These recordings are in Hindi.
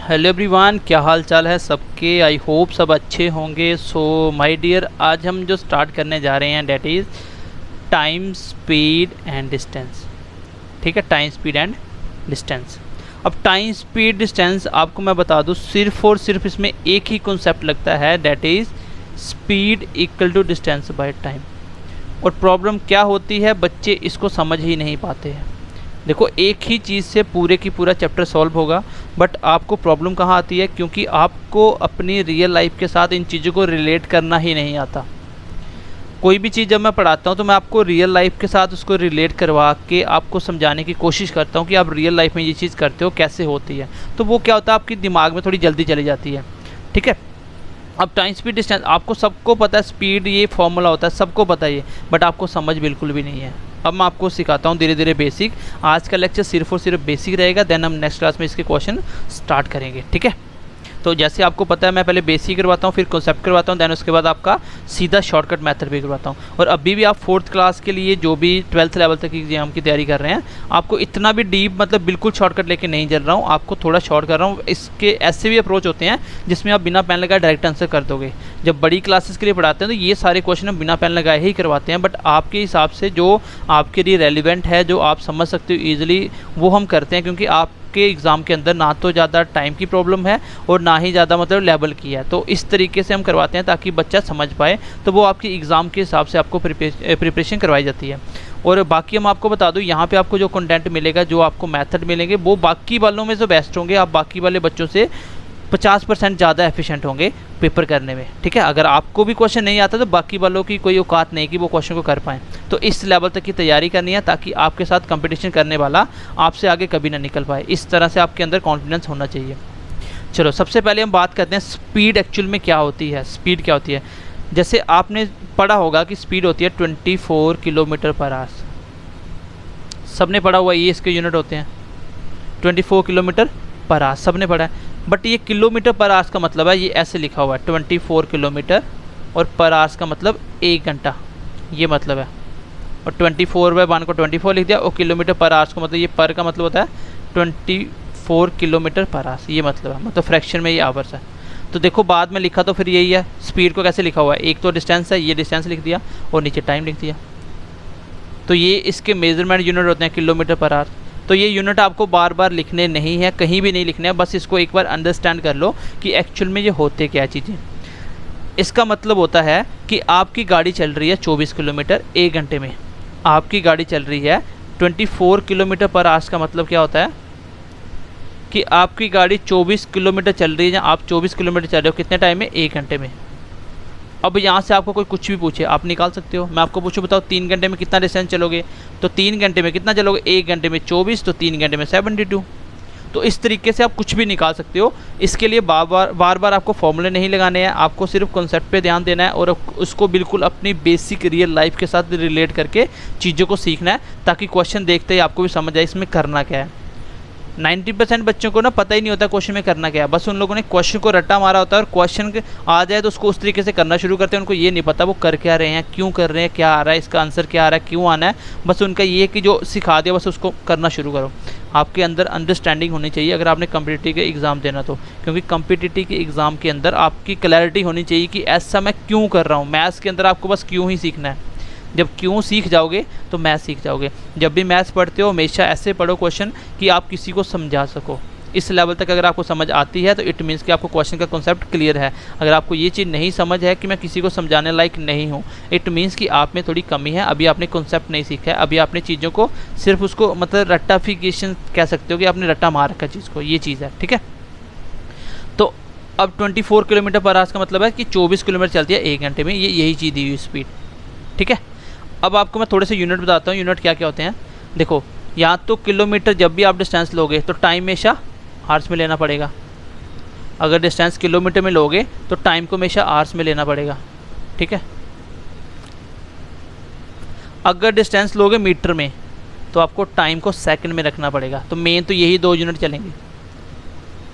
हेलो एवरीवन, क्या हाल चाल है सबके। आई होप सब अच्छे होंगे। सो माय डियर, आज हम जो स्टार्ट करने जा रहे हैं that is time, speed and distance. ठीक है, टाइम, स्पीड एंड डिस्टेंस। अब टाइम, स्पीड, डिस्टेंस आपको मैं बता दूं, सिर्फ और सिर्फ इसमें एक ही कॉन्सेप्ट लगता है, that is speed equal to distance by time. और प्रॉब्लम क्या होती है, बच्चे इसको समझ ही नहीं पाते हैं। देखो, एक ही चीज़ से पूरे की पूरा चैप्टर सॉल्व होगा, बट आपको प्रॉब्लम कहाँ आती है, क्योंकि आपको अपनी रियल लाइफ के साथ इन चीज़ों को रिलेट करना ही नहीं आता। कोई भी चीज़ जब मैं पढ़ाता हूँ तो मैं आपको रियल लाइफ के साथ उसको रिलेट करवा के आपको समझाने की कोशिश करता हूँ कि आप रियल लाइफ में ये चीज़ करते हो कैसे होती है। तो वो क्या होता है, आपके दिमाग में थोड़ी जल्दी चली जाती है। ठीक है, अब टाइम, स्पीड, डिस्टेंस आपको सबको पता है, स्पीड ये फॉर्मूला होता है, सबको पता है ये, बट आपको समझ बिल्कुल भी नहीं है। अब मैं आपको सिखाता हूँ धीरे धीरे बेसिक। आज का लेक्चर सिर्फ और सिर्फ बेसिक रहेगा, देन हम नेक्स्ट क्लास में इसके क्वेश्चन स्टार्ट करेंगे। ठीक है, तो जैसे आपको पता है, मैं पहले बेसिक करवाता हूँ, फिर कॉन्सेप्ट करवाता हूँ, देन उसके बाद आपका सीधा शॉर्टकट मेथड भी करवाता हूँ। और अभी भी आप 4th क्लास के लिए जो भी 12th लेवल तक एग्जाम की तैयारी कर रहे हैं, आपको इतना भी डीप मतलब बिल्कुल शॉर्टकट लेके नहीं चल रहा हूँ, आपको थोड़ा शॉर्ट कर रहा हूँ। इसके ऐसे भी अप्रोच होते हैं जिसमें आप बिना पेन लगाए डायरेक्ट आंसर कर दोगे। जब बड़ी क्लासेस के लिए पढ़ाते हैं तो ये सारे क्वेश्चन हम बिना पेन लगाए ही करवाते हैं, बट आपके हिसाब से जो आपके लिए रेलिवेंट है, जो आप समझ सकते हो ईजिली, वो हम करते हैं। क्योंकि आप के एग्ज़ाम के अंदर ना तो ज़्यादा टाइम की प्रॉब्लम है और ना ही ज़्यादा मतलब लेवल की है, तो इस तरीके से हम करवाते हैं ताकि बच्चा समझ पाए। तो वो आपकी एग्ज़ाम के हिसाब से आपको प्रिपरेशन करवाई जाती है। और बाकी हम आपको बता दूं, यहाँ पे आपको जो कंटेंट मिलेगा, जो आपको मेथड मिलेंगे, वो बाकी वालों में से बेस्ट होंगे। आप बाकी वाले बच्चों से 50% ज़्यादा एफिशिएंट होंगे पेपर करने में। ठीक है, अगर आपको भी क्वेश्चन नहीं आता तो बाकी वालों की कोई औकात नहीं कि वो क्वेश्चन को कर पाएँ। तो इस लेवल तक की तैयारी करनी है ताकि आपके साथ कंपटीशन करने वाला आपसे आगे कभी ना निकल पाए। इस तरह से आपके अंदर कॉन्फिडेंस होना चाहिए। चलो, सबसे पहले हम बात करते हैं स्पीड एक्चुअल में क्या होती है। स्पीड क्या होती है, जैसे आपने पढ़ा होगा कि स्पीड होती है 24 किलोमीटर पर आवर। सबने पढ़ा हुआ, ये इसके यूनिट होते हैं 24 किलोमीटर पर आवर, सबने पढ़ा है। बट ये किलोमीटर पर आवर्स का मतलब है, ये ऐसे लिखा हुआ है 24 किलोमीटर, और पर आवर्स का मतलब 1 घंटा, ये मतलब है। और 24/1 को 24 लिख दिया, और किलोमीटर पर आवर्स को मतलब ये पर का मतलब होता है 24 किलोमीटर पर आवर्स, ये मतलब है, मतलब फ्रैक्शन में ये आवर्स है। तो देखो, बाद में लिखा तो फिर यही है। स्पीड को कैसे लिखा हुआ है, एक तो डिस्टेंस है, ये डिस्टेंस लिख दिया, और नीचे टाइम लिख दिया। तो ये इसके मेजरमेंट यूनिट होते हैं किलोमीटर पर आवर। तो ये यूनिट आपको बार बार लिखने नहीं है, कहीं भी नहीं लिखने हैं, बस इसको एक बार अंडरस्टैंड कर लो कि एक्चुअल में ये होते क्या चीज़ें। इसका मतलब होता है कि आपकी गाड़ी चल रही है 24 किलोमीटर 1 घंटे में। आपकी गाड़ी चल रही है 24 किलोमीटर पर आवर का मतलब क्या होता है कि आपकी गाड़ी 24 किलोमीटर चल रही है, या आप 24 किलोमीटर चल रहे हो कितने टाइम में, 1 घंटे में। अब यहाँ से आपको कोई कुछ भी पूछे, आप निकाल सकते हो। मैं आपको पूछूं, बताओ 3 घंटे में कितना डिस्टेंस चलोगे, तो 3 घंटे में कितना चलोगे, 1 घंटे में 24, तो 3 घंटे में 72। तो इस तरीके से आप कुछ भी निकाल सकते हो। इसके लिए बार बार आपको फॉर्मूले नहीं लगाने हैं, आपको सिर्फ कॉन्सेप्ट पे ध्यान देना है और उसको बिल्कुल अपनी बेसिक रियल लाइफ के साथ रिलेट करके चीज़ों को सीखना है, ताकि क्वेश्चन देखते ही आपको भी समझ आए इसमें करना क्या है। 90% बच्चों को ना पता ही नहीं होता क्वेश्चन में करना क्या है, बस उन लोगों ने क्वेश्चन को रट्टा मारा होता है, और क्वेश्चन आ जाए तो उसको उस तरीके से करना शुरू करते हैं। उनको ये नहीं पता वो कर क्या रहे हैं, क्यों कर रहे हैं, क्या आ रहा है, इसका आंसर क्या आ रहा है, क्यों आना है। बस उनका ये कि जो सिखा दिया बस उसको करना शुरू करो। आपके अंदर अंडरस्टैंडिंग होनी चाहिए अगर आपने कम्पिटिटिव के एग्ज़ाम देना तो, क्योंकि कम्पिटिटिव के एग्ज़ाम के अंदर आपकी क्लैरिटी होनी चाहिए कि ऐसा मैं क्यों कर रहा हूँ। मैथ्स के अंदर आपको बस क्यों ही सीखना है। जब क्यों सीख जाओगे तो मैथ सीख जाओगे। जब भी मैथ्स पढ़ते हो हमेशा ऐसे पढ़ो क्वेश्चन कि आप किसी को समझा सको। इस लेवल तक अगर आपको समझ आती है तो इट मीन्स कि आपको क्वेश्चन का कॉन्सेप्ट क्लियर है। अगर आपको ये चीज़ नहीं समझ है कि मैं किसी को समझाने लायक नहीं हूँ, इट मीन्स कि आप में थोड़ी कमी है, अभी आपने कॉन्सेप्ट नहीं सीखा है, अभी आपने चीज़ों को सिर्फ उसको मतलब रट्टाफिकेशन कह सकते हो कि आपने रट्टा मार रखा चीज़ को, ये चीज़ है। ठीक है, तो अब 24 किलोमीटर पर आवर का मतलब है कि 24 किलोमीटर चलती है 1 घंटे में, ये यही चीज़ दी हुई स्पीड। ठीक है, अब आपको मैं थोड़े से यूनिट बताता हूँ, यूनिट क्या क्या होते हैं। देखो, यहाँ तो किलोमीटर जब भी आप डिस्टेंस लोगे तो टाइम हमेशा आवर्स में लेना पड़ेगा। अगर डिस्टेंस किलोमीटर में लोगे तो टाइम को हमेशा आवर्स में लेना पड़ेगा। ठीक है, अगर डिस्टेंस लोगे मीटर में तो आपको टाइम को सेकंड में रखना पड़ेगा। तो मेन तो यही 2 यूनिट चलेंगे,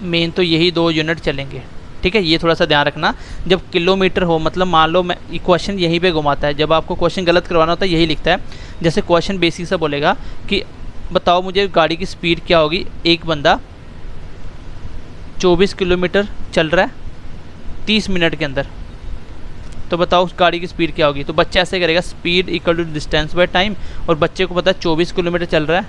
मेन तो यही 2 यूनिट चलेंगे। ठीक है, ये थोड़ा सा ध्यान रखना। जब किलोमीटर हो मतलब मान लो मैं क्वेश्चन यहीं पे घुमाता है, जब आपको क्वेश्चन गलत करवाना होता है यही लिखता है। जैसे क्वेश्चन बेसिक से बोलेगा कि बताओ मुझे गाड़ी की स्पीड क्या होगी, एक बंदा 24 किलोमीटर चल रहा है 30 मिनट के अंदर, तो बताओ उस गाड़ी की स्पीड क्या होगी। तो बच्चा ऐसे करेगा, speed equal to distance by time, और बच्चे को पता है 24 किलोमीटर चल रहा है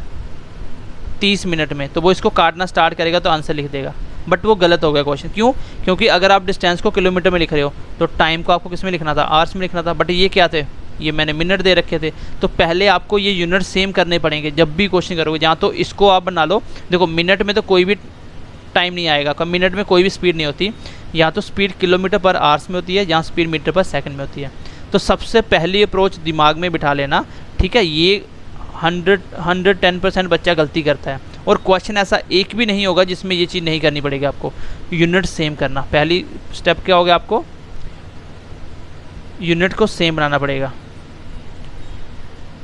30 मिनट में, तो वो इसको काटना स्टार्ट करेगा तो आंसर लिख देगा। बट वो गलत हो गया क्वेश्चन। क्यों? क्योंकि अगर आप डिस्टेंस को किलोमीटर में लिख रहे हो तो टाइम को आपको किस में लिखना था, आवर्स में लिखना था। बट ये क्या थे, ये मैंने मिनट दे रखे थे। तो पहले आपको ये यूनिट सेम करने पड़ेंगे जब भी क्वेश्चन करोगे। जहाँ तो इसको आप बना लो, देखो मिनट में तो कोई भी टाइम नहीं आएगा, कब मिनट में कोई भी स्पीड नहीं होती। यहाँ तो स्पीड किलोमीटर पर आवर्स में होती है, यहाँ स्पीड मीटर पर सेकंड में होती है। तो सबसे पहली अप्रोच दिमाग में बिठा लेना, ठीक है। ये 110% बच्चा गलती करता है, और क्वेश्चन ऐसा एक भी नहीं होगा जिसमें ये चीज़ नहीं करनी पड़ेगी आपको, यूनिट सेम करना। पहली स्टेप क्या होगा, आपको यूनिट को सेम बनाना पड़ेगा।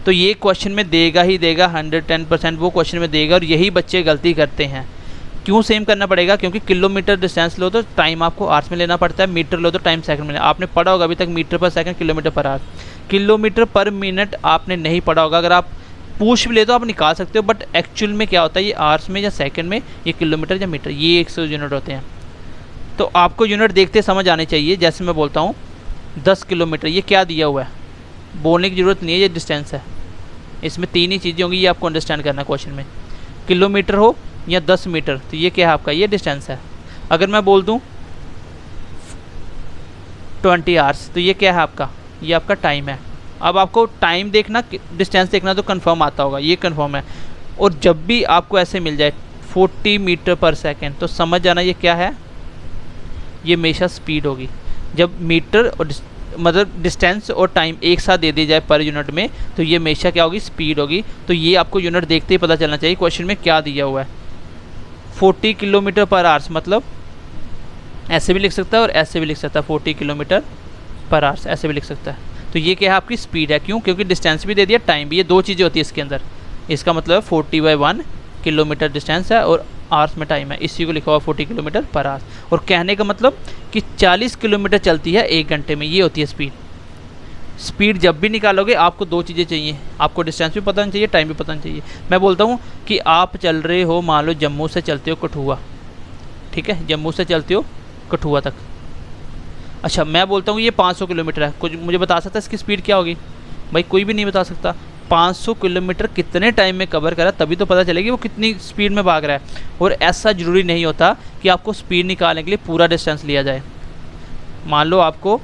तो ये क्वेश्चन में देगा ही देगा, 110% वो क्वेश्चन में देगा, और यही बच्चे गलती करते हैं। क्यों सेम करना पड़ेगा? क्योंकि किलोमीटर डिस्टेंस लो तो टाइम आपको आवर्स में लेना पड़ता है, मीटर लो तो टाइम सेकंड में लेना। आपने पढ़ा होगा अभी तक मीटर पर second, kilometre per hour. Kilometre पर मिनट आपने नहीं पढ़ा होगा। अगर आप पूछ भी ले तो आप निकाल सकते हो, बट एक्चुअल में क्या होता है, ये आवर्स में या सेकंड में, ये किलोमीटर या मीटर, ये 100 यूनिट होते हैं। तो आपको यूनिट देखते समझ आने चाहिए। जैसे मैं बोलता हूँ 10 किलोमीटर, ये क्या दिया हुआ है, बोलने की ज़रूरत नहीं है, ये डिस्टेंस है। इसमें 3 ही चीज़ें होंगी, ये आपको अंडरस्टैंड करना है क्वेश्चन में। किलोमीटर हो या 10 मीटर, तो ये क्या है आपका, ये डिस्टेंस है। अगर मैं बोल दूँ 20 आवर्स, तो ये क्या है आपका, ये आपका टाइम है। अब आपको टाइम देखना, डिस्टेंस देखना तो कंफर्म आता होगा, ये कंफर्म है। और जब भी आपको ऐसे मिल जाए 40 मीटर पर सेकंड, तो समझ जाना ये क्या है, ये हमेशा स्पीड होगी। जब मीटर और मतलब डिस्टेंस और टाइम एक साथ दे दी जाए पर यूनिट में, तो ये हमेशा क्या होगी, स्पीड होगी। तो ये आपको यूनिट देखते ही पता चलना चाहिए क्वेश्चन में क्या दिया हुआ है। 40 किलोमीटर पर आवर्स, मतलब ऐसे भी लिख सकता है और ऐसे भी लिख सकता है, 40 किलोमीटर पर आवर्स ऐसे भी लिख सकता है। तो ये क्या है, आपकी स्पीड है। क्यों? क्योंकि डिस्टेंस भी दे दिया, टाइम भी, ये 2 चीज़ें होती है इसके अंदर। इसका मतलब 40/1 किलोमीटर डिस्टेंस है और आवर्स में टाइम है, इसी को लिखा हुआ 40 किलोमीटर पर आवर्स। और कहने का मतलब कि 40 किलोमीटर चलती है 1 घंटे में, ये होती है स्पीड। स्पीड जब भी निकालोगे आपको 2 चीज़ें चाहिए, आपको डिस्टेंस भी पता नहीं चाहिए, टाइम भी पता नहीं चाहिए। मैं बोलता हूँ कि आप चल रहे हो, मान लो जम्मू से चलते हो कठुआ, ठीक है, जम्मू से चलते हो कठुआ तक। अच्छा, मैं बोलता हूँ ये 500 किलोमीटर है, कुछ मुझे बता सकता है इसकी स्पीड क्या होगी? भाई कोई भी नहीं बता सकता। 500 किलोमीटर कितने टाइम में कवर करा, तभी तो पता चलेगी वो कितनी स्पीड में भाग रहा है। और ऐसा ज़रूरी नहीं होता कि आपको स्पीड निकालने के लिए पूरा डिस्टेंस लिया जाए। मान लो आपको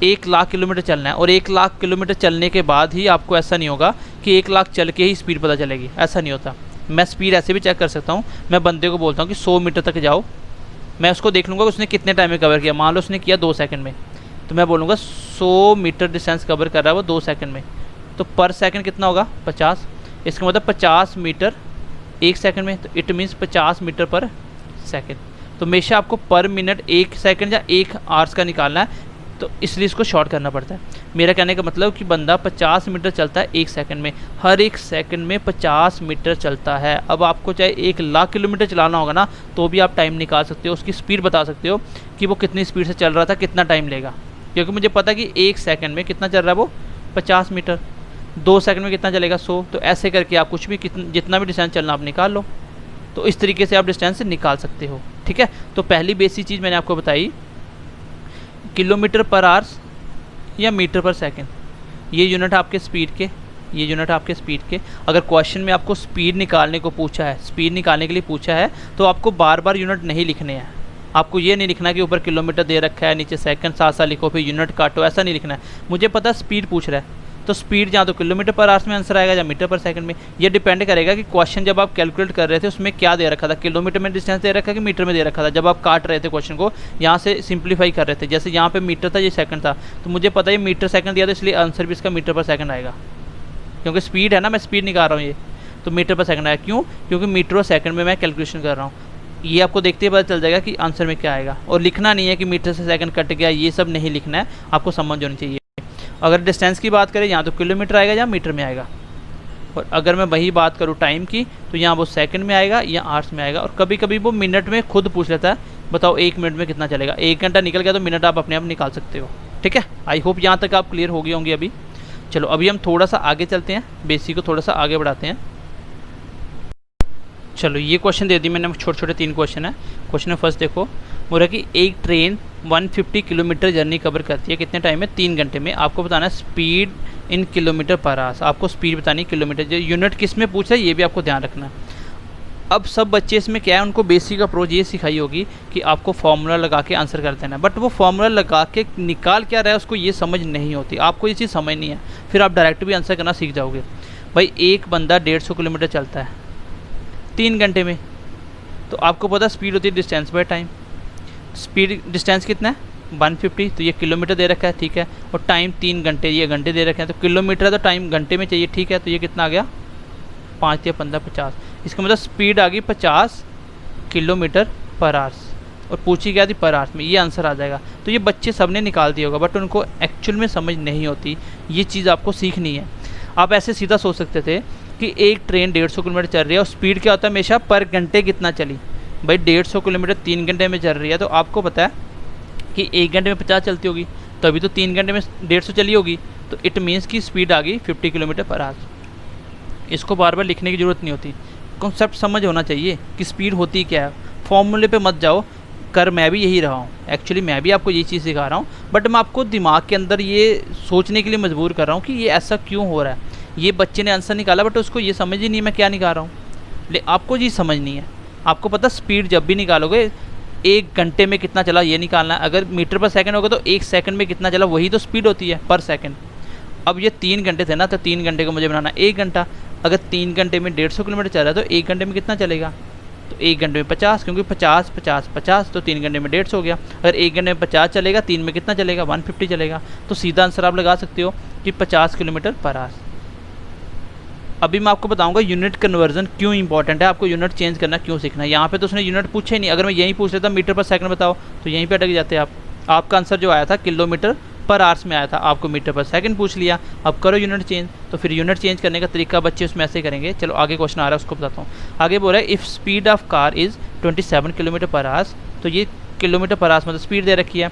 1 लाख किलोमीटर चलना है, और 1 लाख किलोमीटर चलने के बाद ही आपको ऐसा नहीं होगा कि 1 लाख चल के ही स्पीड पता चलेगी, ऐसा नहीं होता। मैं स्पीड ऐसे भी चेक कर सकता हूँ। मैं बंदे को बोलता हूँ कि 100 मीटर तक जाओ, मैं उसको देख लूँगा उसने कितने टाइम में कवर किया। मान लो उसने किया 2 सेकंड में, तो मैं बोलूँगा 100 मीटर डिस्टेंस कवर कर रहा है वो 2 सेकंड में, तो पर सेकंड कितना होगा, 50। इसका मतलब 50 मीटर 1 सेकंड में, तो इट मीन्स 50 मीटर पर सेकंड। तो हमेशा आपको पर मिनट 1 सेकंड या 1 आवर्स का निकालना है, तो इसलिए इसको शॉर्ट करना पड़ता है। मेरा कहने का मतलब कि बंदा 50 मीटर चलता है 1 सेकंड में, हर 1 सेकंड में 50 मीटर चलता है। अब आपको चाहे 1 लाख किलोमीटर चलाना होगा ना, तो भी आप टाइम निकाल सकते हो, उसकी स्पीड बता सकते हो कि वो कितनी स्पीड से चल रहा था, कितना टाइम लेगा। क्योंकि मुझे पता है कि 1 सेकंड में कितना चल रहा है वो 50 मीटर, 2 सेकंड में कितना चलेगा 100। तो ऐसे करके आप कुछ भी जितना भी डिस्टेंस चलना आप निकाल लो। तो इस तरीके से आप डिस्टेंस निकाल सकते हो, ठीक है। तो पहली बेसिक चीज़ मैंने आपको बताई, किलोमीटर पर आवर्स या मीटर पर सेकंड, ये यूनिट आपके स्पीड के, ये यूनिट आपके स्पीड के। अगर क्वेश्चन में आपको स्पीड निकालने को पूछा है, स्पीड निकालने के लिए पूछा है, तो आपको बार बार यूनिट नहीं लिखने हैं। आपको ये नहीं लिखना कि ऊपर किलोमीटर दे रखा है, नीचे सेकंड, साथ साथ लिखो फिर यूनिट काटो, ऐसा नहीं लिखना है। मुझे पता स्पीड पूछ रहा है, तो स्पीड या तो किलोमीटर पर आवर्स में आंसर आएगा या मीटर पर सेकंड में। ये डिपेंड करेगा कि क्वेश्चन जब आप कैलकुलेट कर रहे थे उसमें क्या दे रखा था, किलोमीटर में डिस्टेंस दे रखा है कि मीटर में दे रखा था। जब आप काट रहे थे क्वेश्चन को, यहाँ से सिंप्लीफाई कर रहे थे, जैसे यहाँ पे मीटर था, ये सेकंड था, तो मुझे पता है मीटर सेकंड दिया, तो इसलिए आंसर भी इसका मीटर पर सेकंड आएगा। क्योंकि स्पीड है ना, मैं स्पीड निकाल रहा हूँ, ये तो मीटर पर सेकंड आएगा। क्यों? क्योंकि मीटर और सेकंड में मैं कैलकुलेशन कर रहा हूँ। ये आपको देखते ही पता चल जाएगा कि आंसर में क्या आएगा। और लिखना नहीं है कि मीटर से सेकंड कट गया, ये सब नहीं लिखना है, आपको समझ होनी चाहिए। अगर डिस्टेंस की बात करें, यहाँ तो किलोमीटर आएगा या मीटर में आएगा। और अगर मैं वही बात करूँ टाइम की, तो यहाँ वो सेकंड में आएगा या आवर्स में आएगा। और कभी कभी वो मिनट में खुद पूछ लेता है, बताओ 1 मिनट में कितना चलेगा। 1 घंटा निकल गया तो मिनट आप अपने आप निकाल सकते हो, ठीक है। आई होप यहाँ तक आप क्लियर हो गए होंगे अभी। चलो अभी हम थोड़ा सा आगे चलते हैं, बेसिक को थोड़ा सा आगे बढ़ाते हैं। चलो ये क्वेश्चन दे दी मैंने, छोटे छोटे 3 क्वेश्चन है। क्वेश्चन फर्स्ट देखो, बोल रहा कि एक ट्रेन 150 किलोमीटर जर्नी कवर करती है कितने टाइम में? 3 घंटे में। आपको बताना है speed in kilometre per hour. आपको स्पीड बतानी है किलोमीटर, जो यूनिट किस में पूछ रहा है ये भी आपको ध्यान रखना है। अब सब बच्चे इसमें क्या है, उनको बेसिक अप्रोच ये सिखाई होगी कि आपको फार्मूला लगा के आंसर कर देना, बट वो फार्मूला लगा के निकाल क्या रहा है उसको ये समझ नहीं होती। आपको ये चीज़ समझनी है, फिर आप डायरेक्ट भी आंसर करना सीख जाओगे। भाई एक बंदा 150 किलोमीटर चलता है 3 घंटे में, तो आपको पता स्पीड होती है distance by time. Speed distance कितना है? 150, तो ये किलोमीटर दे रखा है, ठीक है। और टाइम 3 घंटे, ये घंटे दे रखे हैं, तो किलोमीटर है तो टाइम घंटे में चाहिए, ठीक है। तो ये कितना आ गया? 5 या 15 50। इसका मतलब स्पीड आ गई 50 किलोमीटर पर आवर्स, और पूछी गया थी पर आवर्स में, ये आंसर आ जाएगा। तो ये बच्चे सब ने निकाल दिया होगा, बट उनको एक्चुअल में समझ नहीं होती, ये चीज़ आपको सीखनी है। आप ऐसे सीधा सोच सकते थे कि एक ट्रेन 150 किलोमीटर चल रही है और स्पीड क्या होता है हमेशा? पर घंटे कितना चली। भाई 150 किलोमीटर 3 घंटे में चल रही है, तो आपको पता है कि 1 घंटे में 50 चलती होगी, तो अभी तो 3 घंटे में 150 चली होगी, तो इट मीन्स की स्पीड आ गई 50 किलोमीटर पर आवर। इसको बार बार लिखने की ज़रूरत नहीं होती, कॉन्सेप्ट समझ होना चाहिए कि स्पीड होती क्या है। फॉर्मूले पे मत जाओ, कर मैं भी यही रहा हूँ, एक्चुअली मैं भी आपको ये चीज़ सिखा रहा हूँ, बट मैं आपको दिमाग के अंदर ये सोचने के लिए मजबूर कर रहा हूँ कि ये ऐसा क्यों हो रहा है। ये बच्चे ने आंसर निकाला बट उसको ये समझ ही नहीं मैं क्या निकाल रहा हूँ, लेकिन आपको ये समझनी है। आपको पता स्पीड जब भी निकालोगे 1 घंटे में कितना चला ये निकालना है। अगर मीटर पर सेकंड होगा तो 1 सेकंड में कितना चला, वही तो स्पीड होती है पर सेकंड। अब ये 3 घंटे थे ना, तो 3 घंटे को मुझे बनाना 1 घंटा। अगर 3 घंटे में 150 किलोमीटर चल रहा है तो 1 घंटे में कितना चलेगा? तो 1 घंटे में 50, क्योंकि 50 50 50, तो 3 घंटे में 150 हो गया। अगर 1 घंटे में 50 चलेगा, 3 में कितना चलेगा? 150 चलेगा। तो सीधा आंसर आप लगा सकते हो कि 50 किलोमीटर पर आवर। अभी मैं आपको बताऊंगा यूनिट कन्वर्जन क्यों इंपॉर्टेंट है, आपको यूनिट चेंज करना क्यों सीखना है। यहाँ पे तो उसने यूनिट पूछे ही नहीं, अगर मैं यहीं पूछ लेता मीटर पर सेकंड बताओ तो यहीं पे अटक जाते आप। आपका आंसर जो आया था किलोमीटर पर आवर्स में आया था, आपको मीटर पर सेकंड पूछ लिया। अब करो यूनिट चेंज, तो फिर यूनिट चेंज करने का तरीका बच्चे उसमें ऐसे करेंगे। चलो आगे क्वेश्चन आ रहा है उसको बताता हूँ। आगे बोल रहा है if speed of car is 27 kilometre पर आवर्स, तो ये किलोमीटर पर आवर्स मतलब स्पीड दे रखी है।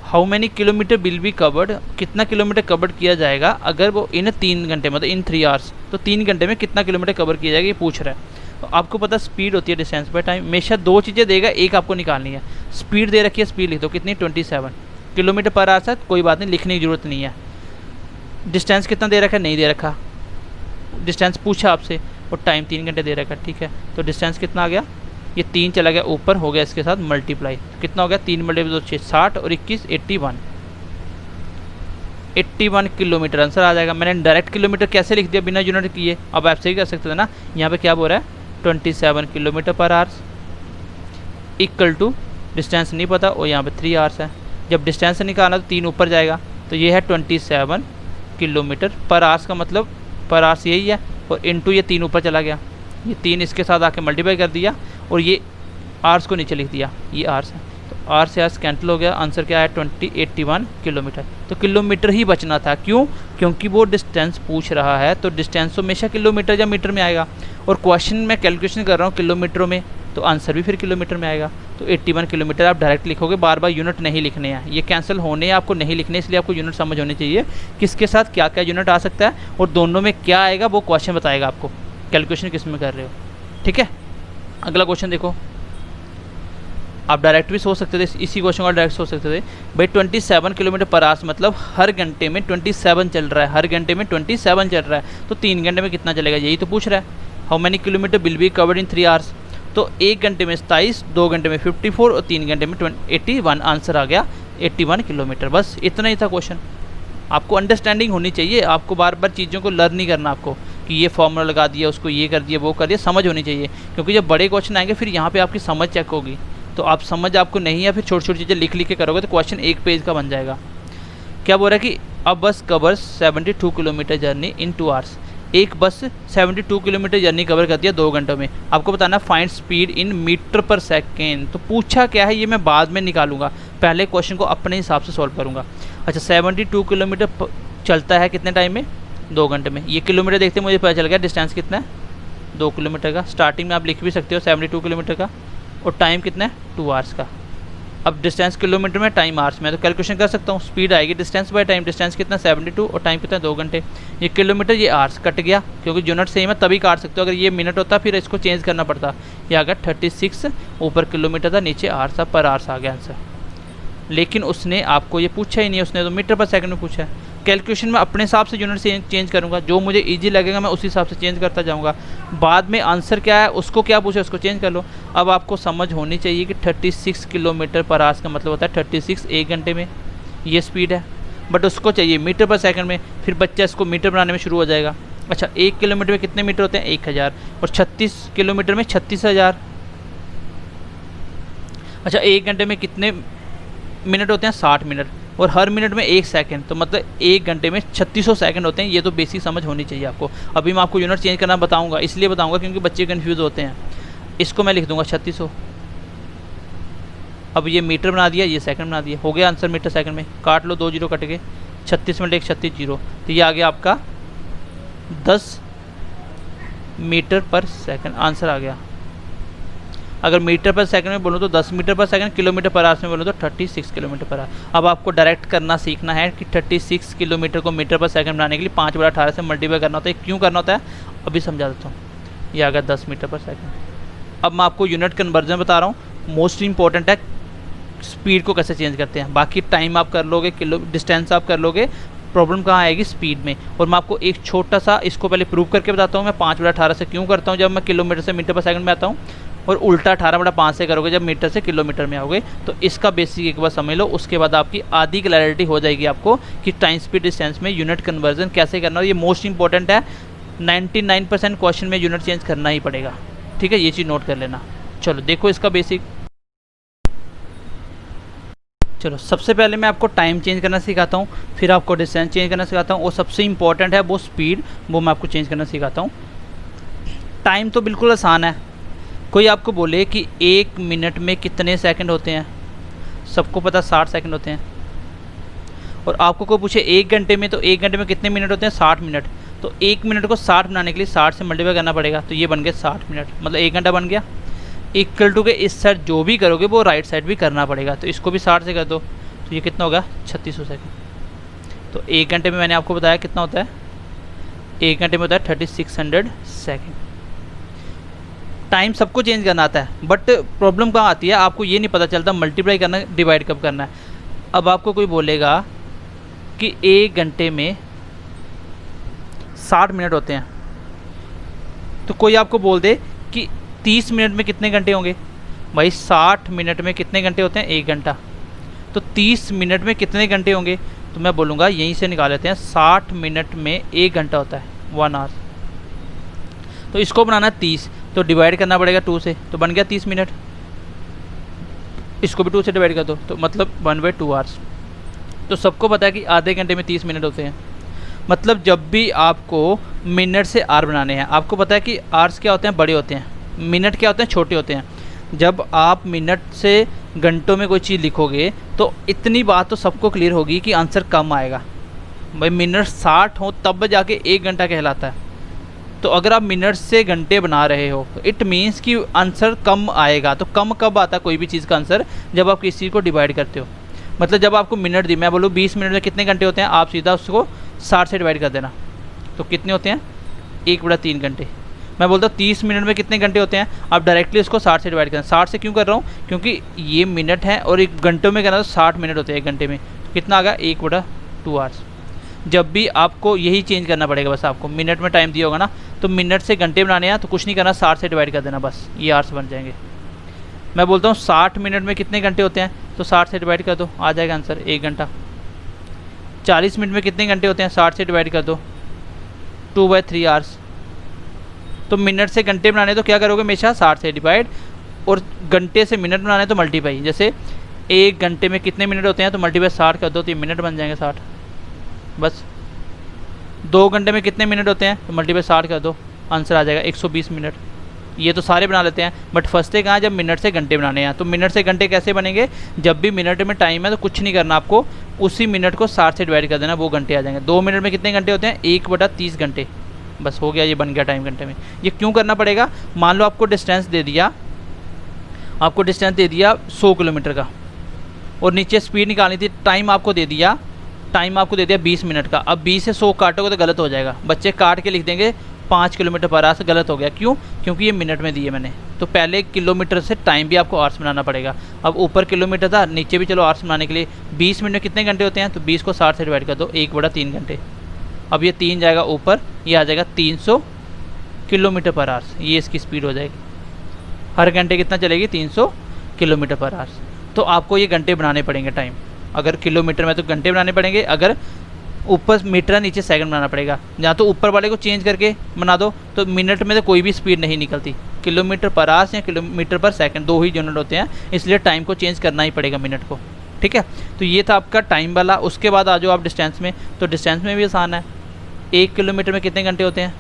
How many kilometre will be covered, कितना किलोमीटर कवर किया जाएगा अगर वो इन 3 घंटे मतलब इन 3 आवर्स, तो 3 घंटे में कितना किलोमीटर कवर किया जाएगा ये पूछ रहा है। तो आपको पता स्पीड होती है डिस्टेंस बाय टाइम। हमेशा 2 चीज़ें देगा, एक आपको निकालनी है। स्पीड दे रखी है, स्पीड लिख दो कितनी? 27 किलोमीटर पर आवर्स है, कोई बात नहीं, लिखने की ज़रूरत नहीं है। डिस्टेंस कितना दे रखा है? नहीं दे रखा, डिस्टेंस पूछा आपसे, और टाइम 3 घंटे दे रखा है, ठीक है। तो डिस्टेंस कितना आ गया? ये 3 चला गया ऊपर, हो गया इसके साथ मल्टीप्लाई, कितना हो गया? 3 × 2 6 60 और 21 81 किलोमीटर आंसर आ जाएगा। मैंने डायरेक्ट किलोमीटर कैसे लिख दिया बिना यूनिट किए, अब आप सही कर सकते थे ना। यहाँ पे क्या बोल रहा है? 27 किलोमीटर पर आवर्स इक्वल टू डिस्टेंस नहीं पता, और यहाँ पे 3 आवर्स है। जब डिस्टेंस निकालना तो 3 ऊपर जाएगा, तो ये है 27 किलोमीटर पर आवर्स का मतलब पर आवर्स यही है, और इनटू ये 3 ऊपर चला गया, ये 3 इसके साथ आके मल्टीप्लाई कर दिया, और ये आवर्स को नीचे लिख दिया, ये आवर्स है। तो आवर्स से आवर्स कैंसिल हो गया, आंसर क्या है? 81 किलोमीटर। तो किलोमीटर ही बचना था, क्यों? क्योंकि वो डिस्टेंस पूछ रहा है, तो डिस्टेंस तो हमेशा किलोमीटर या मीटर में आएगा, और क्वेश्चन में कैलकुलेशन कर रहा हूँ किलोमीटरों में, तो आंसर भी फिर किलोमीटर में आएगा। तो 81 किलोमीटर आप डायरेक्ट लिखोगे, बार बार यूनिट नहीं लिखने हैं, ये कैंसिल होने हैं, आपको नहीं लिखने, इसलिए आपको यूनिट समझ होनी चाहिए किसके साथ क्या क्या यूनिट आ सकता है, और दोनों में क्या आएगा वो क्वेश्चन बताएगा आपको कैलकुलेशन किस में कर रहे हो, ठीक है। अगला क्वेश्चन देखो, आप डायरेक्ट भी सोच सकते थे, इसी क्वेश्चन को डायरेक्ट सोच सकते थे। भाई 27 किलोमीटर पर आवर्स मतलब हर घंटे में 27 चल रहा है, हर घंटे में 27 चल रहा है, तो 3 घंटे में कितना चलेगा यही तो पूछ रहा है। How many kilometre will be covered in 3 hours, तो 1 घंटे में 27, 2 घंटे में 54 और 3 घंटे में 81, आंसर आ गया 81 किलोमीटर। बस इतना ही था क्वेश्चन। आपको अंडरस्टैंडिंग होनी चाहिए, आपको बार बार चीज़ों को लर्न नहीं करना, आपको कि ये फॉर्मूला लगा दिया, उसको ये कर दिया, वो कर दिया, समझ होनी चाहिए। क्योंकि जब बड़े क्वेश्चन आएंगे फिर यहाँ पे आपकी समझ चेक होगी, तो आप समझ आपको नहीं है, फिर छोटी छोटी चीज़ें लिख लिख के करोगे तो क्वेश्चन 1 पेज का बन जाएगा। क्या बोल रहा है कि अ बस covers 72 kilometre journey in 2 hours, एक बस 72 किलोमीटर जर्नी कवर करती है 2 घंटों में। आपको बताना फाइंड स्पीड इन मीटर पर सेकेंड। तो पूछा क्या है ये मैं बाद में निकालूंगा, पहले क्वेश्चन को अपने हिसाब से सॉल्व करूंगा। अच्छा 72 किलोमीटर चलता है कितने टाइम में? 2 घंटे में। ये किलोमीटर देखते मुझे पता चल गया डिस्टेंस कितना है, 2 किलोमीटर का। स्टार्टिंग में आप लिख भी सकते हो 72 किलोमीटर का, और टाइम कितना है? 2 आवर्स का। अब डिस्टेंस किलोमीटर में, टाइम आवर्स में, तो कैलकुलेशन कर सकता हूँ। स्पीड आएगी डिस्टेंस बाय टाइम, डिस्टेंस कितना 72 और टाइम कितना 2 घंटे। ये किलोमीटर, ये आवर्स कट गया क्योंकि यूनिट सेम है तभी काट सकते हो। अगर ये मिनट होता फिर इसको चेंज करना पड़ता। ये आ गया 36, ऊपर किलोमीटर था नीचे आवर्स था, पर आवर्स आ गया आंसर। लेकिन उसने आपको ये पूछा ही नहीं, उसने तो मीटर पर सेकंड में पूछा है। कैलकुलेशन में अपने हिसाब से यूनिट से चेंज करूँगा, जो मुझे ईजी लगेगा मैं उसी हिसाब से चेंज करता जाऊँगा। बाद में आंसर क्या है उसको क्या पूछे उसको चेंज कर लो। अब आपको समझ होनी चाहिए कि 36 किलोमीटर पर आवर्स का मतलब होता है 36 1 घंटे में, ये स्पीड है। बट उसको चाहिए मीटर पर सेकंड में, फिर बच्चा इसको मीटर बनाने में शुरू हो जाएगा। अच्छा 1 किलोमीटर में कितने मीटर होते हैं 1000, और 36 किलोमीटर में 36,000। अच्छा 1 घंटे में कितने मिनट होते हैं 60 मिनट, और हर मिनट में 1 सेकंड, तो मतलब 1 घंटे में 3600 सेकंड होते हैं। ये तो बेसिक समझ होनी चाहिए आपको। अभी मैं आपको यूनिट चेंज करना बताऊंगा, इसलिए बताऊंगा क्योंकि बच्चे कंफ्यूज होते हैं। इसको मैं लिख दूंगा 3600। अब ये मीटर बना दिया, ये सेकंड बना दिया, हो गया आंसर मीटर सेकंड में। काट लो, 2 जीरो कट गए, 36 में 1 36 जीरो, तो ये आ गया आपका 10 मीटर पर सेकंड, आंसर आ गया। अगर मीटर पर सेकंड में बोलूँ तो 10 मीटर पर सेकंड, किलोमीटर पर आवर्स में बोलूँ तो 36 किलोमीटर पर आवर। अब आपको डायरेक्ट करना सीखना है कि 36 किलोमीटर को मीटर पर सेकंड बनाने के लिए 5/18 से मल्टीप्लाई करना होता है। क्यों करना होता है अभी समझा देता हूँ। ये आ गया 10 मीटर पर सेकंड। अब मैं आपको यूनिट कन्वर्जन बता रहा हूँ, मोस्ट इंपॉर्टेंट है स्पीड को कैसे चेंज करते हैं। बाकी टाइम आप कर लोगे, किलो डिस्टेंस आप कर लोगे, प्रॉब्लम कहाँ आएगी स्पीड में। और मैं आपको एक छोटा सा इसको पहले प्रूव करके बताता हूँ मैं 5/18 से क्यों करता हूँ जब मैं किलोमीटर से मीटर पर सेकंड में आता हूँ, और उल्टा 18/5 से करोगे जब मीटर से किलोमीटर में आओगे। तो इसका बेसिक एक बार समझ लो, उसके बाद आपकी आधी क्लैरिटी हो जाएगी आपको कि टाइम स्पीड डिस्टेंस में यूनिट कन्वर्जन कैसे करना है। ये मोस्ट इंपॉर्टेंट है, 99% क्वेश्चन में यूनिट चेंज करना ही पड़ेगा, ठीक है, ये चीज़ नोट कर लेना। चलो देखो इसका बेसिक। चलो सबसे पहले मैं आपको टाइम चेंज करना सिखाता हूँ, फिर आपको डिस्टेंस चेंज करना सिखाता हूँ, और सबसे इंपॉर्टेंट है वो स्पीड, वो मैं आपको चेंज करना सिखाता हूँ। टाइम तो बिल्कुल आसान है। कोई आपको बोले कि 1 मिनट में कितने सेकंड होते हैं, सबको पता 60 सेकंड होते हैं। और आपको कोई पूछे 1 घंटे में, तो 1 घंटे में कितने मिनट होते हैं 60 मिनट। तो 1 मिनट को 60 बनाने के लिए 60 से मल्टीप्लाई करना पड़ेगा, तो ये बन गया 60 मिनट, मतलब 1 घंटा बन गया। इक्वल टू के इस साइड जो भी करोगे वो राइट साइड भी करना पड़ेगा, तो इसको भी 60 से कर दो, तो ये कितना होगा 3600 सेकंड। तो 1 घंटे में मैंने आपको बताया कितना होता है, 1 घंटे में होता है 3600 सेकंड। टाइम सबको चेंज करना आता है, बट प्रॉब्लम कहाँ आती है आपको ये नहीं पता चलता मल्टीप्लाई करना डिवाइड कब करना है। अब आपको कोई बोलेगा कि 1 घंटे में 60 मिनट होते हैं, तो कोई आपको बोल दे कि 30 मिनट में कितने घंटे होंगे। भाई 60 मिनट में कितने घंटे होते हैं 1 घंटा, तो 30 मिनट में कितने घंटे होंगे, तो मैं बोलूँगा यहीं से निकाल लेते हैं, 60 मिनट में 1 घंटा होता है 1 आवर। तो इसको बनाना है 30, तो डिवाइड करना पड़ेगा 2 से, तो बन गया 30 मिनट। इसको भी 2 से डिवाइड कर दो, तो मतलब 1/2 आवर्स। तो सबको पता है कि आधे घंटे में 30 मिनट होते हैं। मतलब जब भी आपको मिनट से आवर बनाने हैं, आपको पता है कि आवर्स क्या होते हैं बड़े होते हैं, मिनट क्या होते हैं छोटे होते हैं। जब आप मिनट से घंटों में कोई चीज़ लिखोगे तो इतनी बात तो सबको क्लियर होगी कि आंसर कम आएगा। भाई मिनट 60 हो तब जाके 1 घंटा कहलाता है। तो अगर आप मिनट से घंटे बना रहे हो तो इट मीन्स कि आंसर कम आएगा। तो कम कब आता है कोई भी चीज़ का आंसर, जब आप किसी चीज़ को डिवाइड करते हो। मतलब जब आपको मिनट दी, मैं बोलूँ 20 मिनट में कितने घंटे होते हैं, आप सीधा उसको 60 से डिवाइड कर देना, तो कितने होते हैं 1/3 घंटे। मैं बोलता हूँ 30 मिनट में कितने घंटे होते हैं, आप डायरेक्टली उसको 60 से डिवाइड करना। 60 से क्यों कर रहा हूँ, क्योंकि ये मिनट है और 1 घंटों में करना तो 60 मिनट होते हैं 1 घंटे में। तो कितना आ गया 1/2 आवर्स। जब भी आपको यही चेंज करना पड़ेगा, बस आपको मिनट में टाइम दिया होगा ना, तो मिनट से घंटे बनाने हैं तो कुछ नहीं करना, 60 से डिवाइड कर देना, बस ये आवर्स बन जाएंगे। मैं बोलता हूँ 60 मिनट में कितने घंटे होते हैं, तो 60 से डिवाइड कर दो, आ जाएगा आंसर 1 घंटा। 40 मिनट में कितने घंटे होते हैं, 60 से डिवाइड कर दो, 2/3 आवर्स। तो मिनट से घंटे बनाने तो क्या करोगे हमेशा 60 से डिवाइड, और घंटे से मिनट बनाने तो मल्टीप्लाई। जैसे 1 घंटे में कितने मिनट होते हैं, तो मल्टीप्लाई 60 कर दो, तो ये मिनट बन जाएंगे 60 बस। 2 घंटे में कितने मिनट होते हैं, तो मल्टीप्लाई 60 कर दो, आंसर आ जाएगा 120 मिनट। ये तो सारे बना लेते हैं, बट फंसते कहाँ, जब मिनट से घंटे बनाने हैं। तो मिनट से घंटे कैसे बनेंगे, जब भी मिनट में टाइम है तो कुछ नहीं करना आपको, उसी मिनट को 60 से डिवाइड कर देना, वो घंटे आ जाएंगे। 2 मिनट में कितने घंटे होते हैं, 1/30 घंटे, बस हो गया, ये बन गया टाइम घंटे में। ये क्यों करना पड़ेगा, मान लो आपको डिस्टेंस दे दिया, 100 किलोमीटर का, और नीचे स्पीड निकालनी थी। टाइम आपको दे दिया 20 मिनट का। अब 20 से 100 काटोगे तो गलत हो जाएगा, बच्चे काट के लिख देंगे 5 किलोमीटर पर आवर से, गलत हो गया। क्यों? क्योंकि ये मिनट में दिए मैंने, तो पहले किलोमीटर से टाइम भी आपको आवर्स बनाना पड़ेगा। अब ऊपर किलोमीटर था, नीचे भी चलो आवर्स बनाने के लिए 20 मिनट में कितने घंटे होते हैं, तो 20 को 60 से डिवाइड कर दो, 1/3 घंटे। अब ये 3 जाएगा ऊपर, ये आ जाएगा 300 किलोमीटर पर आवर्स, ये इसकी स्पीड हो जाएगी। हर घंटे कितना चलेगी? 300 किलोमीटर पर आवर्स। तो आपको ये घंटे बनाने पड़ेंगे टाइम, अगर किलोमीटर में तो घंटे बनाने पड़ेंगे, अगर ऊपर मीटर है नीचे सेकंड बनाना पड़ेगा। या तो ऊपर वाले को चेंज करके बना दो, तो मिनट में तो कोई भी स्पीड नहीं निकलती, किलोमीटर पर आवर्स या किलोमीटर पर सेकंड, दो ही यूनिट होते हैं, इसलिए टाइम को चेंज करना ही पड़ेगा मिनट को। ठीक है, तो ये था आपका टाइम वाला। उसके बाद आ जाओ आप डिस्टेंस में, तो डिस्टेंस में भी आसान है। 1 किलोमीटर में कितने घंटे होते हैं,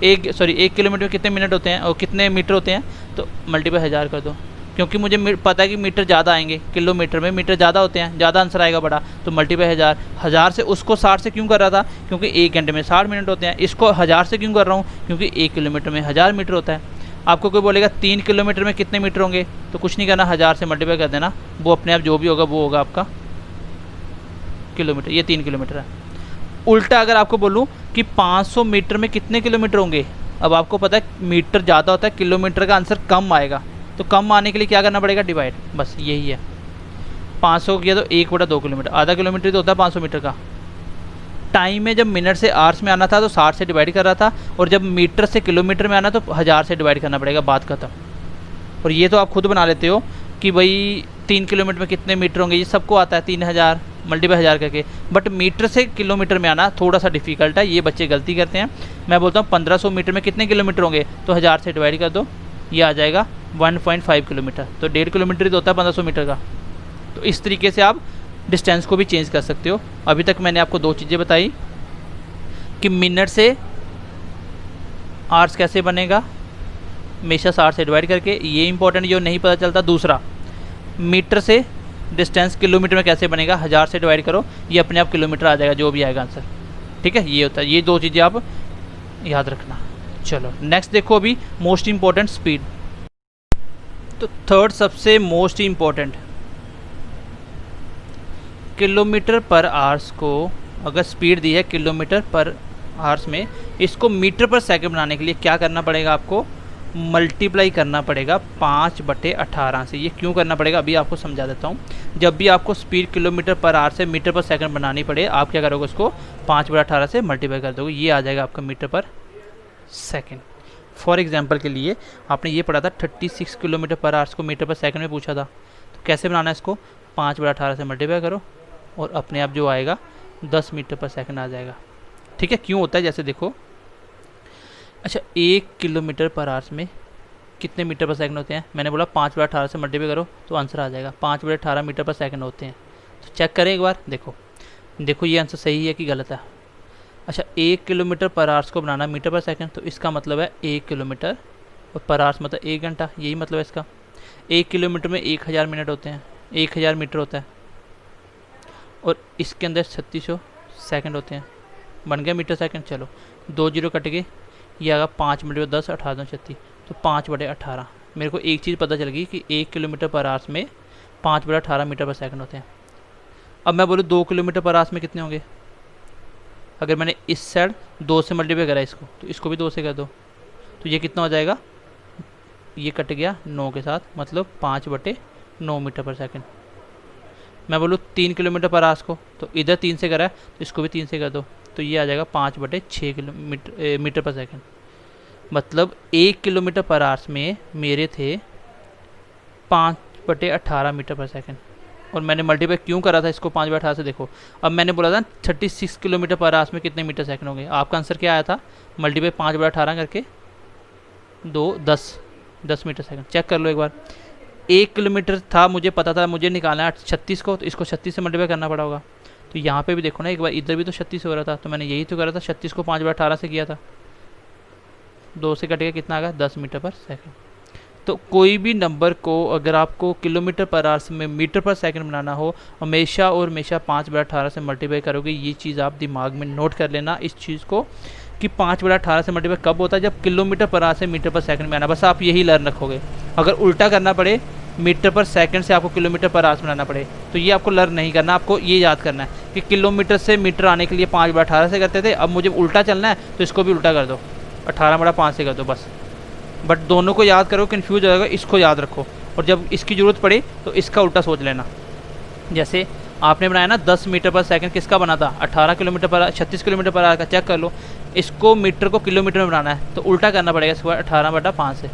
1 किलोमीटर में कितने मिनट होते हैं और कितने मीटर होते हैं, तो मल्टीप्लाई 1000 कर दो, क्योंकि मुझे पता है कि मीटर ज़्यादा आएंगे, किलोमीटर में मीटर ज़्यादा होते हैं, ज़्यादा आंसर आएगा बड़ा, तो मल्टीप्लाई 1000 से। उसको 60 से क्यों कर रहा था? क्योंकि 1 घंटे में 60 मिनट होते हैं। इसको 1000 से क्यों कर रहा हूँ? क्योंकि 1 किलोमीटर में 1000 मीटर होता है। आपको कोई बोलेगा 3 किलोमीटर में कितने मीटर होंगे, तो कुछ नहीं करना, 1000 से मल्टीप्लाई कर देना, वो अपने आप जो भी होगा वो होगा आपका किलोमीटर। ये 3 किलोमीटर है। उल्टा अगर आपको बोलूँ कि 500 मीटर में कितने किलोमीटर होंगे, अब आपको पता है मीटर ज़्यादा होता है, किलोमीटर का आंसर कम आएगा, तो कम आने के लिए क्या करना पड़ेगा? डिवाइड, बस यही है। 500 किया तो 1/2 किलोमीटर, आधा किलोमीटर तो होता है 500 मीटर का। टाइम में जब मिनट से आवर्स में आना था तो 60 से डिवाइड कर रहा था, और जब मीटर से किलोमीटर में आना तो 1000 से डिवाइड करना पड़ेगा, बात खत्म। और ये तो आप खुद बना लेते हो कि भाई 3 किलोमीटर में कितने मीटर होंगे, ये सबको आता है, 3000 मल्टीप्लाई 1000 करके। बट मीटर से किलोमीटर में आना थोड़ा सा डिफिकल्ट है, ये बच्चे गलती करते हैं। मैं बोलता हूँ 1500 मीटर में कितने किलोमीटर होंगे, तो 1000 से डिवाइड कर दो, ये आ जाएगा 1.5 किलोमीटर, तो 1.5 किलोमीटर ही तो होता है 1500 मीटर का। तो इस तरीके से आप डिस्टेंस को भी चेंज कर सकते हो। अभी तक मैंने आपको 2 चीज़ें बताई कि मिनट से आवर्स कैसे बनेगा, हमेशा 60 से डिवाइड करके, ये इंपॉर्टेंट जो नहीं पता चलता। दूसरा, मीटर से डिस्टेंस किलोमीटर में कैसे बनेगा, 1000 से डिवाइड करो, ये अपने आप किलोमीटर आ जाएगा, जो भी आएगा आंसर। ठीक है, ये होता है। ये 2 चीज़ें आप याद रखना। चलो नेक्स्ट देखो, अभी मोस्ट इम्पॉर्टेंट स्पीड। तो थर्ड सबसे मोस्ट इम्पॉर्टेंट, किलोमीटर पर आवर्स को अगर स्पीड दी है किलोमीटर पर आवर्स में, इसको मीटर पर सेकंड बनाने के लिए क्या करना पड़ेगा? आपको मल्टीप्लाई करना पड़ेगा 5/18 से। ये क्यों करना पड़ेगा अभी आपको समझा देता हूँ। जब भी आपको स्पीड किलोमीटर पर आवर से मीटर पर सेकंड बनानी पड़े, आप क्या करोगे? उसको 5/18 से मल्टीप्लाई कर दोगे, ये आ जाएगा आपका मीटर पर सेकंड। फॉर एग्जांपल के लिए आपने ये पढ़ा था 36 किलोमीटर पर आवर्स को मीटर पर सेकंड में पूछा था, तो कैसे बनाना है इसको? 5/18 से मल्टीप्लाई करो और अपने आप जो आएगा 10 मीटर पर सेकंड आ जाएगा। ठीक है, क्यों होता है? जैसे देखो, अच्छा 1 किलोमीटर पर आवर्स में कितने मीटर पर सेकंड होते हैं? मैंने बोला 5/18 से मल्टीप्लाई करो तो आंसर आ जाएगा 5/18 मीटर पर सेकंड होते हैं। तो चेक करें एक बार, देखो ये आंसर सही है कि गलत है। अच्छा 1 किलोमीटर पर आवर्स को बनाना मीटर पर सेकंड, तो इसका मतलब है 1 किलोमीटर और पर आवर्स मतलब 1 घंटा, यही मतलब है इसका। 1 किलोमीटर में 1000 मिनट होते हैं, 1000 मीटर होता है, और इसके अंदर 3600 सेकंड होते हैं, बन गया मीटर सेकंड। चलो 2 जीरो कट गए, ये आएगा 5 × 10 18 36, तो 5/18। मेरे को एक चीज़ पता चल गई कि 1 किलोमीटर पर आवर्स में 5/18 मीटर पर सेकंड होते हैं। अब मैं बोलूँ 2 किलोमीटर पर आवर्स में कितने होंगे? अगर मैंने इस साइड 2 से मल्टीप्लाई करा इसको, तो इसको भी 2 से कर दो, तो ये कितना हो जाएगा? ये कट गया 9 के साथ, मतलब 5/9 मीटर पर सेकंड। मैं बोलूँ 3 किलोमीटर पर आवर्स को, तो इधर 3 से करा है तो इसको भी 3 से कर दो, तो ये आ जाएगा 5/6 किलोमीटर मीटर पर सेकंड। मतलब 1 किलोमीटर पर आवर्स में मेरे थे 5/18 मीटर पर सेकंड, और मैंने मल्टीप्लाई क्यों करा था इसको 5/18 से? देखो अब मैंने बोला था 36 किलोमीटर पर आवर्स में कितने मीटर सेकंड होंगे, आपका आंसर क्या आया था? मल्टीप्लाई 5/18 करके 10 मीटर सेकंड। चेक कर लो एक बार, 1 किलोमीटर था, मुझे पता था मुझे निकालना है 36 को, तो इसको 36 से मल्टीप्लाई करना पड़ा होगा। तो यहाँ पे भी देखो ना एक बार, इधर भी तो 36 हो रहा था, तो मैंने यही तो करा था, 36 को 5/18 से किया था, 2 से कट गया, कितना आ गया? 10 मीटर पर सेकंड। तो कोई भी नंबर को अगर आपको किलोमीटर पर आवर्स में मीटर पर सेकंड बनाना हो, हमेशा और हमेशा 5/18 से मल्टीप्लाई करोगे। ये चीज़ आप दिमाग में नोट कर लेना इस चीज़ को कि 5/18 से मल्टीप्लाई कब होता है? जब किलोमीटर पर आवर्स से मीटर पर सेकंड में आना। बस आप यही लर्न रखोगे। अगर उल्टा करना पड़े मीटर पर सेकंड से आपको किलोमीटर पर आवर्स बनाना पड़े, तो ये आपको लर्न नहीं करना, आपको ये याद करना है कि किलोमीटर से मीटर आने के लिए 5/18 से करते थे, अब मुझे उल्टा चलना है तो इसको भी उल्टा कर दो, 18/5 से कर दो बस। बट दोनों को याद करो, कन्फ्यूज हो जाएगा, इसको याद रखो और जब इसकी ज़रूरत पड़े तो इसका उल्टा सोच लेना। जैसे आपने बनाया ना 10 मीटर पर सेकंड, किसका बना था? 18 किलोमीटर पर 36 किलोमीटर पर आवर का, चेक कर लो। इसको मीटर को किलोमीटर में बनाना है तो उल्टा करना पड़ेगा इसको 18/5 से,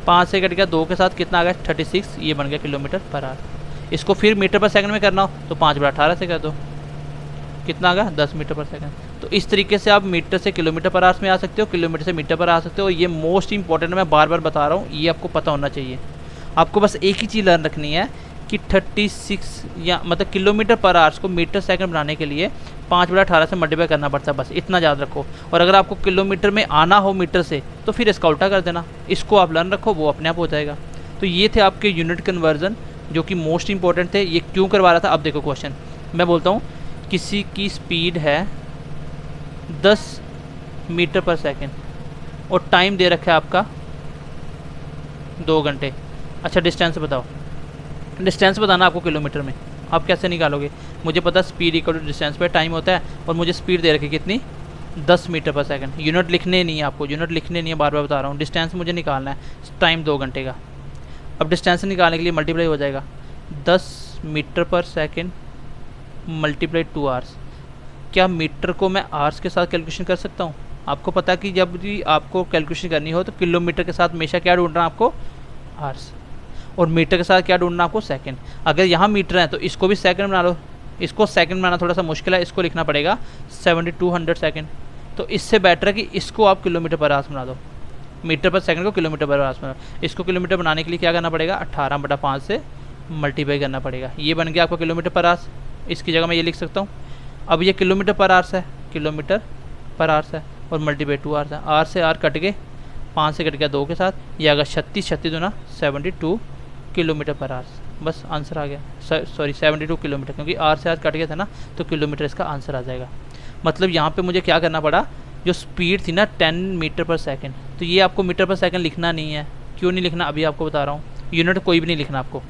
5 से कट गया 2 के साथ कितना आ गया 36, ये बन गया किलोमीटर पर आवर। इसको फिर मीटर पर सेकंड में करना हो तो 5/18 से कर दो, कितना आ गया 10 मीटर पर सेकंड। तो इस तरीके से आप मीटर से किलोमीटर पर आवर्स में आ सकते हो, किलोमीटर से मीटर पर आ सकते हो। ये मोस्ट इंपॉर्टेंट, मैं बार बार बता रहा हूँ, ये आपको पता होना चाहिए। आपको बस एक ही चीज़ लर्न रखनी है कि 36 या मतलब किलोमीटर पर आवर्स को मीटर सेकंड बनाने के लिए 5/18 से मल्टीप्लाई करना पड़ता है, बस इतना याद रखो। और अगर आपको किलोमीटर में आना हो मीटर से तो फिर इसका उल्टा कर देना, इसको आप लर्न रखो, वो अपने आप हो जाएगा। तो ये थे आपके यूनिट कन्वर्जन जो कि मोस्ट इंपॉर्टेंट थे। ये क्यों करवा रहा था, अब देखो क्वेश्चन मैं बोलता हूँ, किसी की स्पीड है 10 मीटर पर सेकंड और टाइम दे रखा है आपका 2 घंटे। अच्छा डिस्टेंस बताओ, डिस्टेंस बताना आपको किलोमीटर में, आप कैसे निकालोगे? मुझे पता स्पीड इक्वल टू डिस्टेंस पे टाइम होता है और मुझे स्पीड दे रखी कितनी 10 मीटर पर सेकंड। यूनिट लिखने नहीं है आपको, यूनिट लिखने नहीं है, बार बार बता रहा हूँ। डिस्टेंस मुझे निकालना है, टाइम 2 घंटे का। अब डिस्टेंस निकालने के लिए मल्टीप्लाई हो जाएगा 10 मीटर पर सेकंड मल्टीप्लाई 2 आवर्स। क्या मीटर को मैं आवर्स के साथ कैलकुलेशन कर सकता हूँ? आपको पता कि जब भी आपको कैलकुलेशन करनी हो तो किलोमीटर के साथ हमेशा क्या ढूंढना है आपको? आवर्स। और मीटर के साथ क्या ढूंढना आपको? सेकंड। अगर यहाँ मीटर है तो इसको भी सेकंड बना लो, इसको सेकंड बनाना थोड़ा सा मुश्किल है, इसको लिखना पड़ेगा 7200 सेकंड। तो इससे बेटर है कि इसको आप किलोमीटर पर आवर्स बना दो, मीटर पर सेकंड को किलोमीटर पर आवर्स बना। इसको किलोमीटर बनाने के लिए क्या करना पड़ेगा? 18/5 से मल्टीप्लाई करना पड़ेगा। ये बन गया आपका किलोमीटर पर आवर्स। इसकी जगह मैं ये लिख सकता हूँ, अब ये किलोमीटर पर आवर्स है, किलोमीटर पर आवर्स है और मल्टीप्लाई 2 आवर्स है। आर से आर कट गए, 5 से कट गया 2 के साथ, ये अगर 36 दूना 72 किलोमीटर पर आवर्स। बस आंसर आ गया, सॉरी 72 किलोमीटर, क्योंकि आर से आर कट गया था ना, तो किलोमीटर इसका आंसर आ जाएगा। मतलब यहाँ पे मुझे क्या करना पड़ा, जो स्पीड थी ना 10 मीटर पर सेकंड, तो ये आपको मीटर पर सेकंड लिखना नहीं है। क्यों नहीं लिखना, अभी आपको बता रहा हूँ। यूनिट कोई भी नहीं लिखना आपको,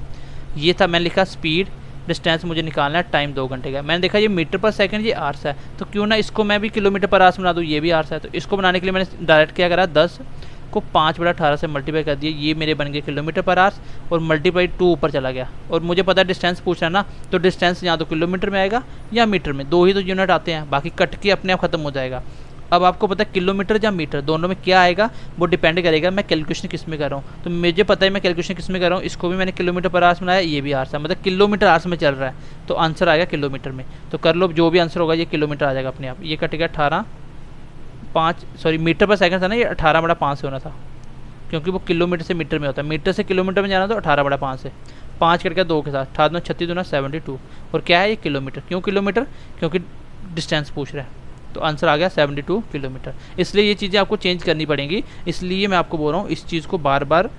ये था मैंने लिखा स्पीड, डिस्टेंस मुझे निकालना है, टाइम 2 घंटे का। मैंने देखा ये मीटर पर सेकंड ये आवर्स है, तो क्यों ना इसको मैं भी किलोमीटर पर आवर्स बना दूँ, ये भी आवर्स है। तो इसको बनाने के लिए मैंने डायरेक्ट क्या करा, 10 को 5/18 से मल्टीप्लाई कर दिया, ये मेरे बन गए किलोमीटर पर आवर्स और मल्टीप्लाई 2 ऊपर चला गया। और मुझे पता है डिस्टेंस पूछना है ना, तो डिस्टेंस या तो किलोमीटर में आएगा या मीटर में, 2 ही तो यूनिट आते हैं, बाकी कट के अपने आप खत्म हो जाएगा। अब आपको पता है किलोमीटर या मीटर दोनों में क्या आएगा, वो डिपेंड करेगा मैं कैलकुलेशन किस में कर रहा हूँ। तो मुझे पता है मैं कैलकुलेशन किस में कर रहा हूँ, इसको भी मैंने किलोमीटर पर आवर्स बनाया, ये भी आवर्स है, मतलब किलोमीटर आवर्स में चल रहा है, तो आंसर आएगा किलोमीटर में। तो कर लो, जो भी आंसर होगा ये किलोमीटर आ जाएगा अपने आप। ये कट गया 18/5, सॉरी मीटर पर सेकंड था ना, ये 18/5 से होना था, क्योंकि वो किलोमीटर से मीटर में होता है। मीटर से किलोमीटर में जाना तो 18/5 से, 5 कट गया 2 के साथ, 18 36 दूना 72 और क्या है ये किलोमीटर। क्यों किलोमीटर? क्योंकि डिस्टेंस पूछ रहा है, तो आंसर आ गया 72 किलोमीटर। इसलिए ये चीज़ें आपको चेंज करनी पड़ेंगी, इसलिए मैं आपको बोल रहा हूँ इस चीज़ को बार बार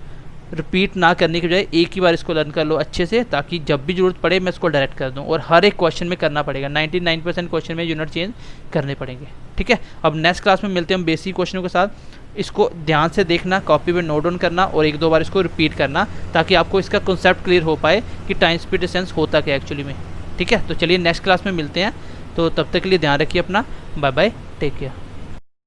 रिपीट ना करने की बजाय एक ही बार इसको लर्न कर लो अच्छे से, ताकि जब भी जरूरत पड़े मैं इसको डायरेक्ट कर दूँ। और हर एक क्वेश्चन में करना पड़ेगा, 99% क्वेश्चन में यूनिट चेंज करने पड़ेंगे, ठीक है। अब नेक्स्ट क्लास में मिलते हैं हम बेसिक क्वेश्चनों के साथ। इसको ध्यान से देखना, कॉपी पे नोट डाउन करना और 1-2 बार इसको रिपीट करना, ताकि आपको इसका कॉन्सेप्ट क्लियर हो पाए कि टाइम स्पीड डिस्टेंस होता क्या एक्चुअली में, ठीक है। तो चलिए नेक्स्ट क्लास में मिलते हैं, तो तब तक के लिए ध्यान रखिए अपना, बाय बाय, टेक केयर।